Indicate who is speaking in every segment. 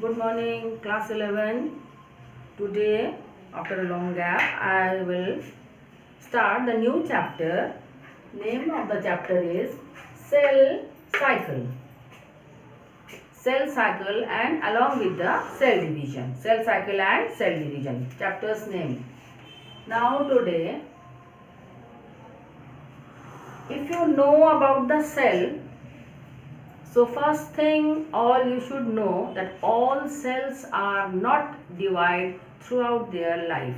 Speaker 1: Good morning, class 11. Today, after a long gap, I will start the new chapter. Name of the chapter is Cell Cycle. Cell cycle and along with the cell division. Cell cycle and cell division. Chapter's name. Now today, if you know about the cell, so first thing all you should know that all cells are not divided throughout their life.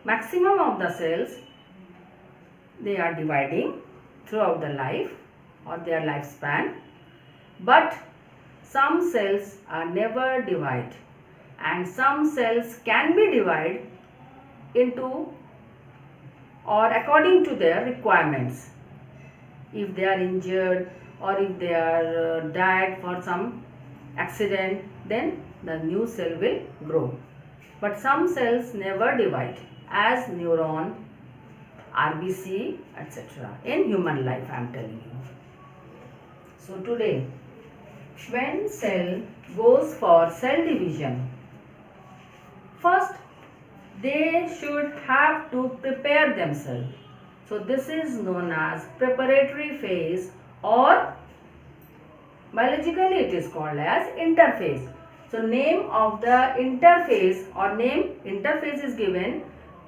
Speaker 1: Maximum of the cells they are dividing throughout the life or their lifespan, but some cells are never divided and some cells can be divided into or according to their requirements. If they are injured or if they are died for some accident, then the new cell will grow. But some cells never divide as neuron, RBC, etc. in human life, I am telling you. So today, when cell goes for cell division, first they should have to prepare themselves. So this is known as preparatory phase, or biologically it is called as interphase. So name of the interphase or name interphase is given.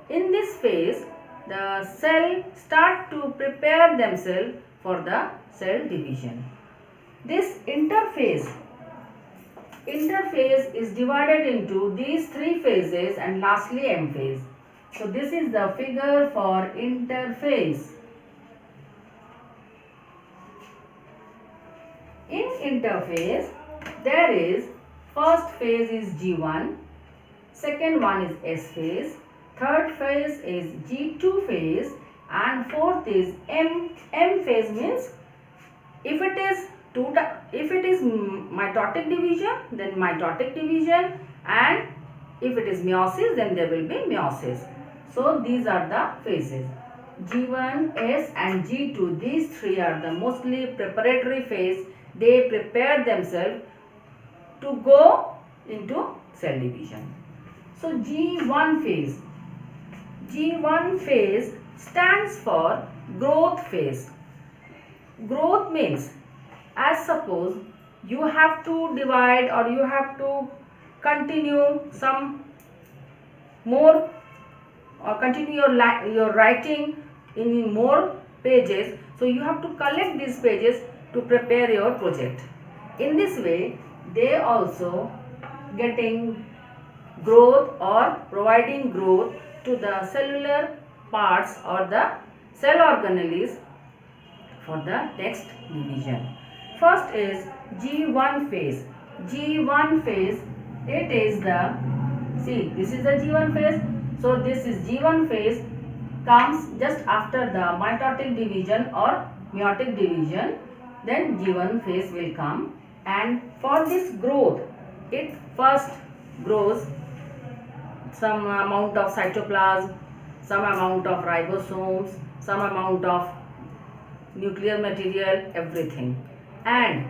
Speaker 1: In this phase, the cell start to prepare themselves for the cell division. This interphase is divided into these three phases and lastly M phase. So this is the figure for interphase. In interphase, there is first phase is G1, second one is S phase, third phase is G2 phase, and fourth is M phase. Means if it is mitotic division, then mitotic division, and if it is meiosis, then there will be meiosis. So these are the phases. G1, S and G2, these three are the mostly preparatory phase. They prepare themselves to go into cell division. So G1 phase stands for growth phase. Growth means, as suppose you have to divide or you have to continue some more or continue your writing in more pages, so you have to collect these pages to prepare your project. In this way, they also getting growth or providing growth to the cellular parts or the cell organelles for the next division. First is G1 phase. G1 phase, it is the, see, this is the G1 phase. So this is G1 phase comes just after the mitotic division or meiotic division. Then G1 phase will come, and for this growth, it first grows some amount of cytoplasm, some amount of ribosomes, some amount of nuclear material, everything. And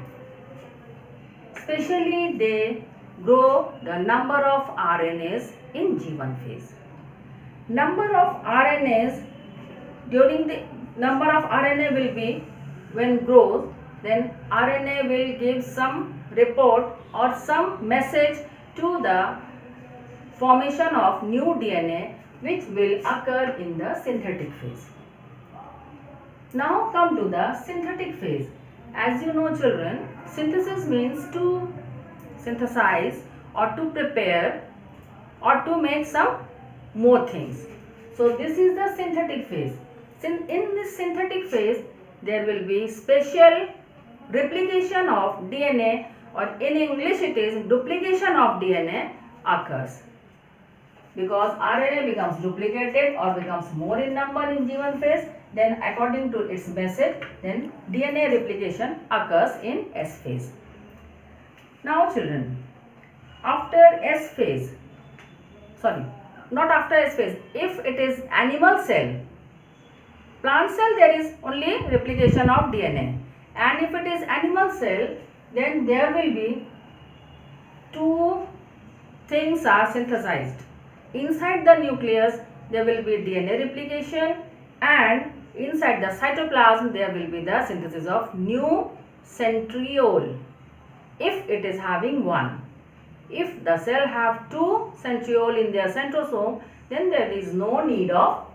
Speaker 1: especially they grow the number of RNAs in G1 phase. Number of RNAs, during the number of RNA will be when growth, then RNA will give some report or some message to the formation of new DNA, which will occur in the synthetic phase. Now come to the synthetic phase. As you know, children, synthesis means to synthesize or to prepare or to make some more things. So this is the synthetic phase. In this synthetic phase, there will be special replication of DNA, or in English it is duplication of DNA occurs. Because RNA becomes duplicated or becomes more in number in G1 phase, then according to its message, then DNA replication occurs in S phase. Now children, after S phase, not after S phase, if it is animal cell, plant cell there is only replication of DNA, and if it is animal cell, then there will be two things are synthesized. Inside the nucleus there will be DNA replication, and inside the cytoplasm there will be the synthesis of new centriole if it is having one. If the cell have two centriole in their centrosome, then there is no need of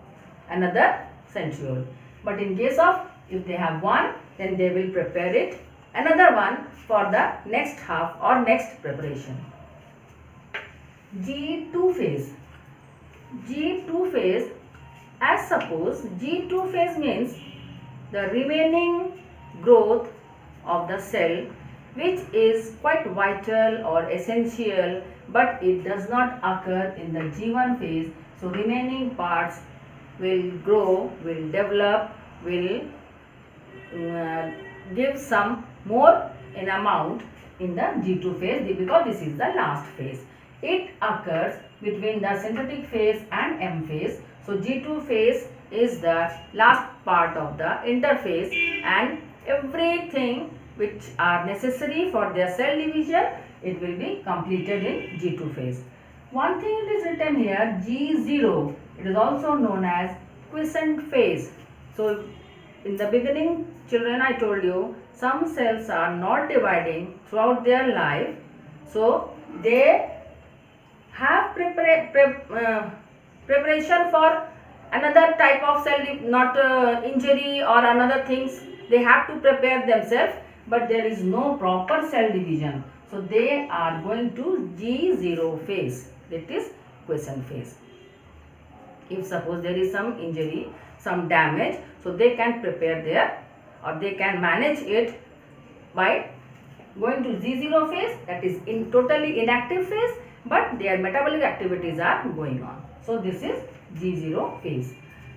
Speaker 1: another centriole. But in case of if they have one, then they will prepare it another one for the next half or next preparation. G2 phase. G2 phase, as suppose G2 phase means the remaining growth of the cell, which is quite vital or essential, but it does not occur in the G1 phase. So remaining parts will grow, will develop, will give some more in amount in the G2 phase, because this is the last phase. It occurs between the synthetic phase and M phase. So G2 phase is the last part of the interphase, and everything which are necessary for their cell division, it will be completed in G2 phase. One thing it is written here, G0, it is also known as quiescent phase. So in the beginning, children, I told you some cells are not dividing throughout their life, so they have preparation for another type of cell, not injury or another things, they have to prepare themselves, but there is no proper cell division. So they are going to G0 phase, that is quiescent phase. If suppose there is some injury, some damage, so they can prepare their, or they can manage it by going to G0 phase, that is in totally inactive phase, but their metabolic activities are going on. So this is G0 phase.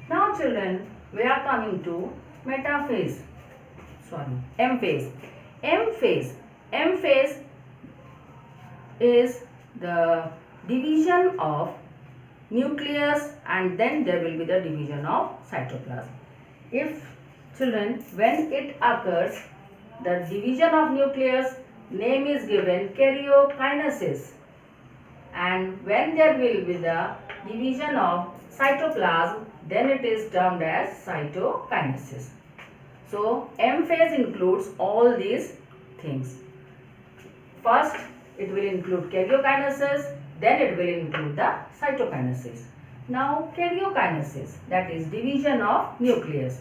Speaker 1: Now children, we are coming to metaphase. M phase. M phase is the division of nucleus, and then there will be the division of cytoplasm. If children, when it occurs, the division of nucleus, name is given karyokinesis, and when there will be the division of cytoplasm, then it is termed as cytokinesis. So M phase includes all these things. First it will include karyokinesis, then it will include the cytokinesis. Now karyokinesis, that is division of nucleus.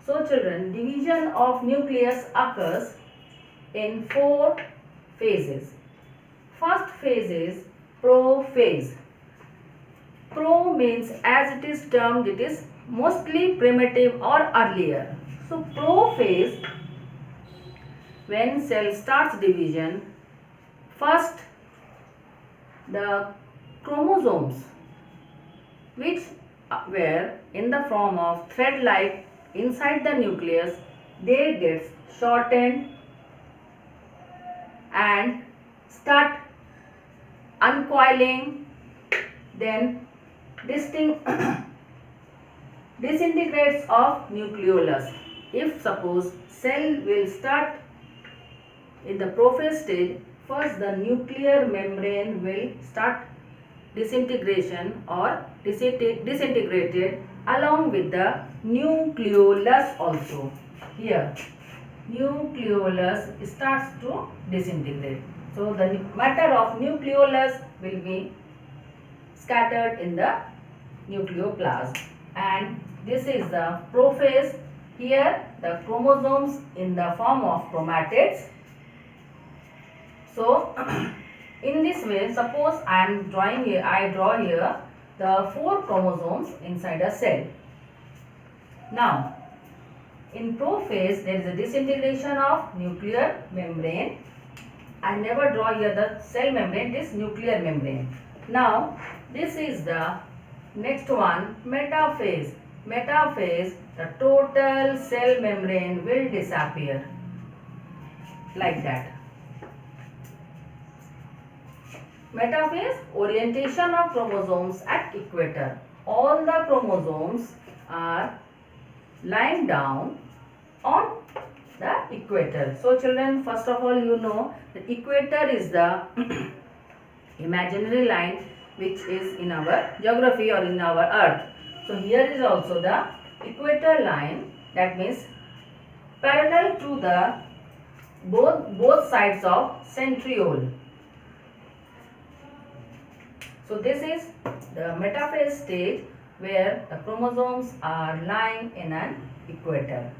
Speaker 1: So children, division of nucleus occurs in 4 phases. First phase is prophase. Pro means, as it is termed, it is mostly primitive or earlier. So prophase, when cell starts division, first the chromosomes, which were in the form of thread-like inside the nucleus, they get shortened and start uncoiling, then disintegrates of nucleolus. If suppose cell will start in the prophase stage, first the nuclear membrane will start disintegration or disintegrated along with the nucleolus also. Here nucleolus starts to disintegrate. So the matter of nucleolus will be scattered in the nucleoplasm, and this is the prophase. Here the chromosomes in the form of chromatids. So in this way, suppose I draw here the 4 chromosomes inside a cell. Now in prophase there is a disintegration of nuclear membrane. I never draw here the cell membrane, this nuclear membrane. Now this is the next one, metaphase. Metaphase, the total cell membrane will disappear like that. Metaphase, orientation of chromosomes at equator. All the chromosomes are lying down on the equator. So children, first of all, you know the equator is the imaginary line which is in our geography or in our earth. So here is also the equator line, that means parallel to the both sides of centriole. So this is the metaphase stage where the chromosomes are lying in an equator.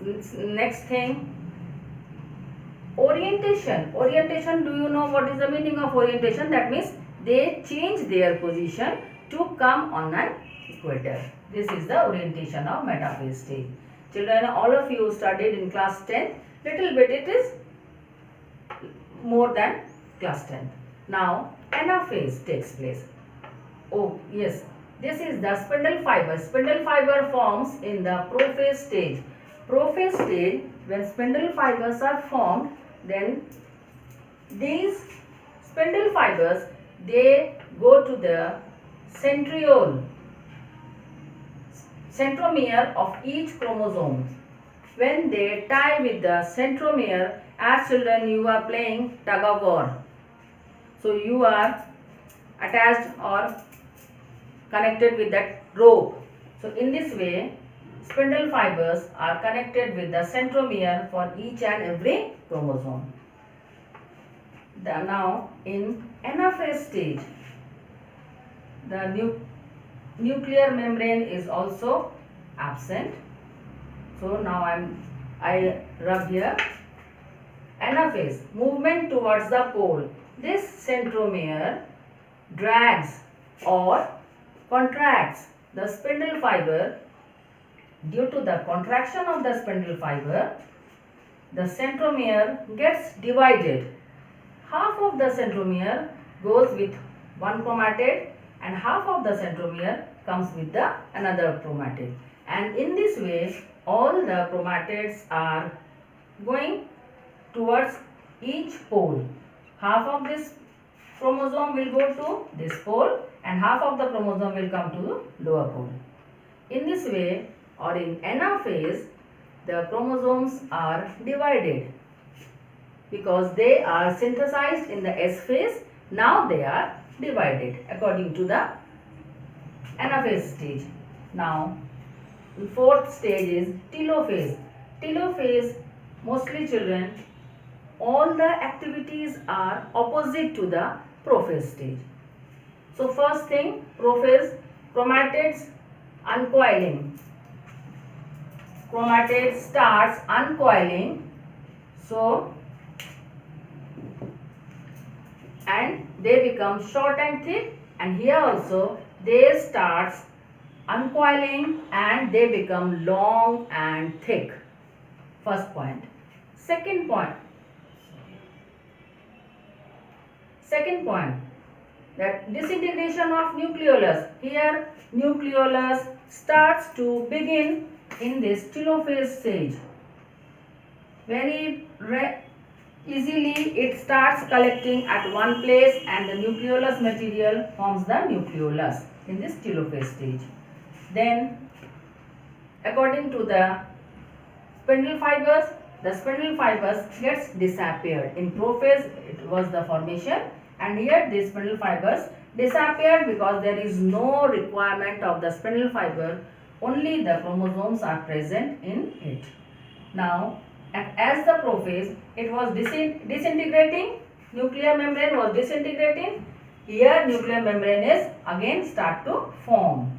Speaker 1: Next thing, orientation. Orientation, do you know what is the meaning of orientation? That means they change their position to come on an equator. This is the orientation of metaphase stage. Children, all of you studied in class 10. Little bit it is more than class 10. Now anaphase takes place. Oh yes, this is the spindle fiber. Spindle fiber forms in the prophase stage. Prophase stage, when spindle fibers are formed, then these spindle fibers, they go to the centriole, centromere of each chromosome. When they tie with the centromere, as children you are playing tug of war. So you are attached or connected with that rope. So in this way, spindle fibers are connected with the centromere for each and every chromosome. Now in anaphase stage, the nuclear membrane is also absent. So now I rub here. Anaphase, movement towards the pole. This centromere drags or contracts the spindle fiber. Due to the contraction of the spindle fiber, the centromere gets divided. Half of the centromere goes with one chromatid and half of the centromere comes with the another chromatid. And in this way, all the chromatids are going towards each pole. Half of this chromosome will go to this pole and half of the chromosome will come to the lower pole. In this way, or in anaphase, the chromosomes are divided because they are synthesized in the S phase. Now they are divided according to the anaphase stage. Now fourth stage is telophase. Telophase, mostly children, all the activities are opposite to the prophase stage. So first thing, prophase, chromatids uncoiling. Chromatid starts uncoiling, so and they become short and thick, and here also they starts uncoiling and they become long and thick. First point. Second point, that disintegration of nucleolus. Here nucleolus starts to begin in this telophase stage. Very easily it starts collecting at one place and the nucleolus material forms the nucleolus in this telophase stage. Then according to the spindle fibers, the spindle fibers gets disappeared. In prophase it was the formation, and here the spindle fibers disappeared because there is no requirement of the spindle fiber, only the chromosomes are present in it. Now as the prophase, it was disintegrating, nuclear membrane was disintegrating, here nuclear membrane is again start to form.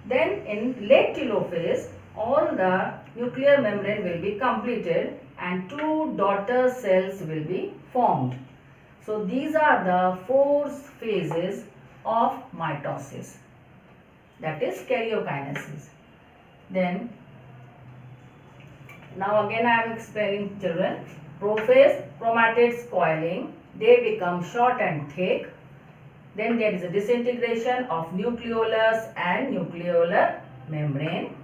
Speaker 1: Then in late telophase, all the nuclear membrane will be completed and two daughter cells will be formed. So these are the four phases of mitosis, that is karyokinesis. Then now again I am explaining children. Prophase, chromatids coiling, they become short and thick. Then there is a disintegration of nucleolus and nucleolar membrane.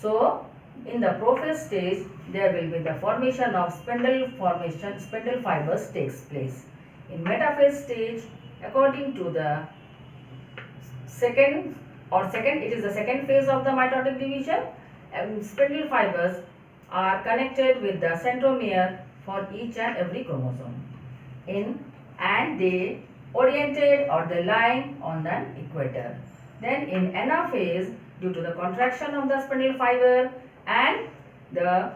Speaker 1: So in the prophase stage, there will be the formation of spindle fibers takes place. In metaphase stage, according to the it is the second phase of the mitotic division. spindle fibers are connected with the centromere for each and every chromosome. And they oriented or they lie on the equator. Then in anaphase, due to the contraction of the spindle fiber and the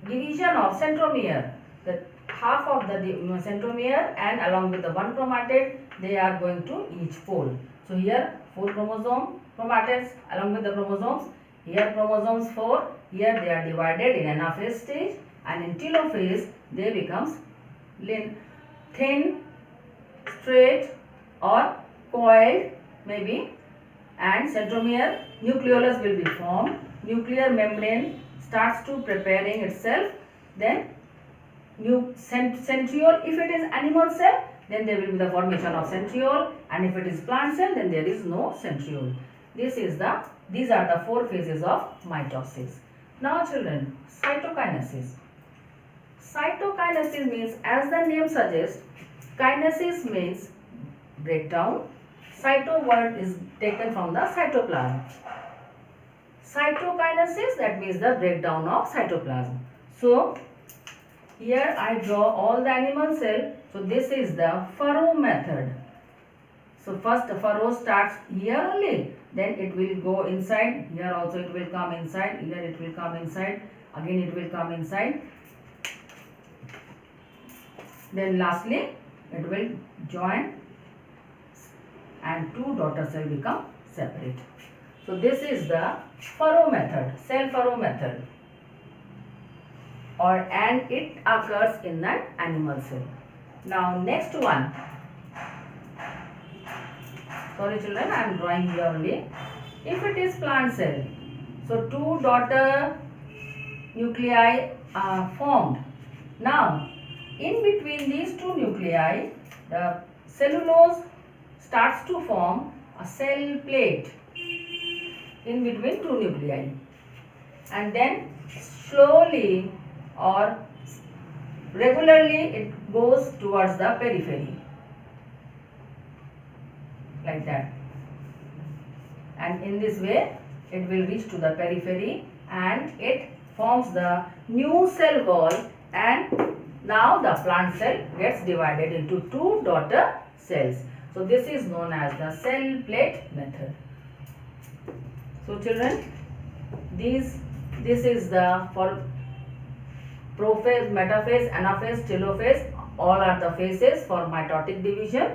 Speaker 1: division of centromere, the half of the centromere and along with the one chromatid, they are going to each pole. So here 4 chromatids along with the chromosomes. Here chromosomes 4. Here they are divided in anaphase stage, and in telophase they becomes thin, straight or coiled maybe, and centromere nucleolus will be formed. Nuclear membrane starts to preparing itself. Then centriole, if it is animal cell, then there will be the formation of centriole, and if it is plant cell, then there is no centriole. These are the 4 phases of mitosis. Now children, cytokinesis. Cytokinesis means, as the name suggests, kinesis means breakdown. Cyto word is taken from the cytoplasm. Cytokinesis, that means the breakdown of cytoplasm. So here I draw all the animal cell. So this is the furrow method. So first the furrow starts here only, then it will go inside. Here also it will come inside. Here it will come inside. Again it will come inside. Then lastly it will join and 2 daughter cells become separate. So this is the furrow method, cell furrow method, and it occurs in an animal cell. Now next one. Sorry children, I am drawing here only. If it is plant cell, so 2 daughter nuclei are formed. Now in between these 2 nuclei, the cellulose starts to form a cell plate in between 2 nuclei, and then slowly or regularly it goes towards the periphery, like that, and in this way it will reach to the periphery and it forms the new cell wall, and now the plant cell gets divided into 2 daughter cells. So this is known as the cell plate method. So children, this is the for prophase, metaphase, anaphase, telophase, all are the phases for mitotic division,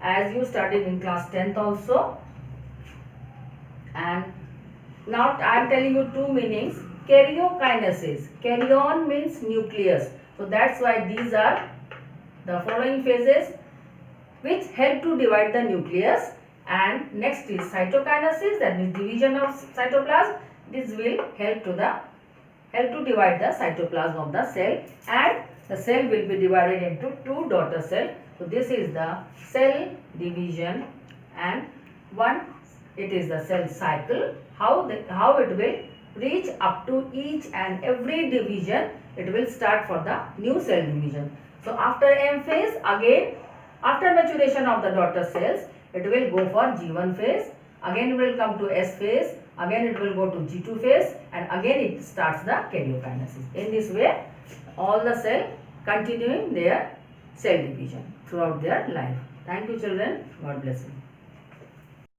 Speaker 1: as you studied in class 10th also. And now I am telling you 2 meanings. Karyokinesis. Karyon means nucleus. So that's why these are the following phases which help to divide the nucleus. And next is cytokinesis, that means division of cytoplasm. This will help to divide the cytoplasm of the cell, and the cell will be divided into 2 daughter cells. So this is the cell division, and it is the cell cycle. How it will reach up to each and every division, it will start for the new cell division. So after M phase, again after maturation of the daughter cells, it will go for G1 phase, again it will come to S phase, again it will go to G2 phase, and again it starts the karyokinesis. In this way, all the cell continuing their cell division throughout their life. Thank you children. God bless you.